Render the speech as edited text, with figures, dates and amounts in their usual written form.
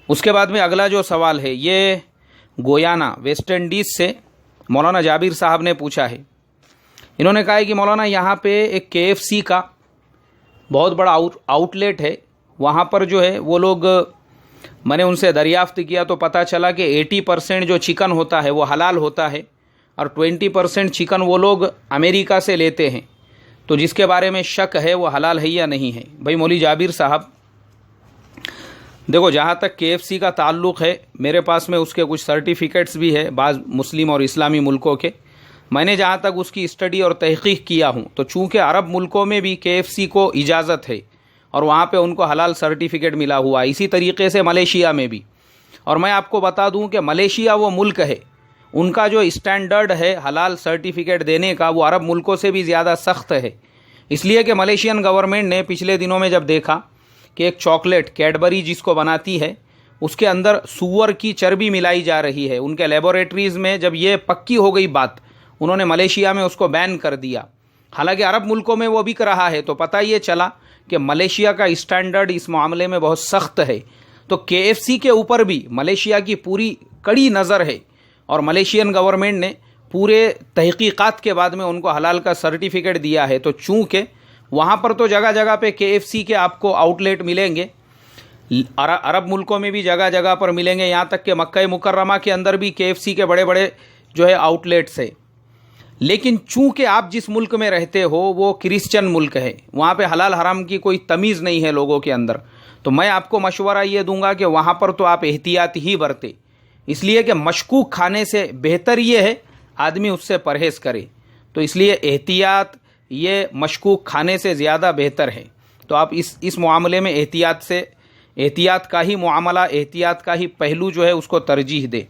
اس کے بعد میں اگلا جو سوال ہے یہ گویانا ویسٹ انڈیز سے مولانا جابر صاحب نے پوچھا ہے. انہوں نے کہا ہے کہ مولانا یہاں پہ ایک KFC کا بہت بڑا آؤٹ لیٹ ہے, وہاں پر جو ہے وہ لوگ, میں نے ان سے دریافت کیا تو پتہ چلا کہ 80% جو چکن ہوتا ہے وہ حلال ہوتا ہے اور 20% چکن وہ لوگ امریکہ سے لیتے ہیں, تو جس کے بارے میں شک ہے وہ حلال ہے یا نہیں ہے. بھائی مولوی جابر صاحب دیکھو, جہاں تک KFC کا تعلق ہے میرے پاس میں اس کے کچھ سرٹیفکیٹس بھی ہے بعض مسلم اور اسلامی ملکوں کے. میں نے جہاں تک اس کی اسٹڈی اور تحقیق کیا ہوں تو چونکہ عرب ملکوں میں بھی KFC کو اجازت ہے اور وہاں پہ ان کو حلال سرٹیفکیٹ ملا ہوا ہے, اسی طریقے سے ملیشیا میں بھی. اور میں آپ کو بتا دوں کہ ملیشیا وہ ملک ہے, ان کا جو اسٹینڈرڈ ہے حلال سرٹیفکیٹ دینے کا وہ عرب ملکوں سے بھی زیادہ سخت ہے. اس لیے کہ ملیشین گورنمنٹ نے پچھلے دنوں میں جب دیکھا کہ ایک چاکلیٹ کیڈبری جس کو بناتی ہے اس کے اندر سور کی چربی ملائی جا رہی ہے, ان کے لیبورٹریز میں جب یہ پکی ہو گئی بات, انہوں نے ملیشیا میں اس کو بین کر دیا. حالانکہ عرب ملکوں میں وہ بک رہا ہے, تو پتہ یہ چلا کہ ملیشیا کا اسٹینڈرڈ اس معاملے میں بہت سخت ہے. تو KFC کے اوپر بھی ملیشیا کی پوری کڑی نظر ہے اور ملیشین گورنمنٹ نے پورے تحقیقات کے بعد میں ان کو حلال کا سرٹیفکیٹ دیا ہے. تو چونکہ وہاں پر تو جگہ جگہ پہ KFC کے آپ کو آؤٹ لیٹ ملیں گے, عرب ملکوں میں بھی جگہ جگہ پر ملیں گے, یہاں تک کہ مکہ مکرمہ کے اندر بھی KFC کے بڑے بڑے جو ہے آؤٹ لیٹس ہے. لیکن چونکہ آپ جس ملک میں رہتے ہو وہ کرسچن ملک ہے, وہاں پہ حلال حرام کی کوئی تمیز نہیں ہے لوگوں کے اندر, تو میں آپ کو مشورہ یہ دوں گا کہ وہاں پر تو آپ احتیاط ہی برتے, اس لیے کہ مشکوک کھانے سے بہتر یہ ہے آدمی اس سے پرہیز کرے. تو اس لیے احتیاط یہ مشکوک کھانے سے زیادہ بہتر ہے. تو آپ اس معاملے میں احتیاط کا ہی معاملہ, احتیاط کا ہی پہلو جو ہے اس کو ترجیح دے.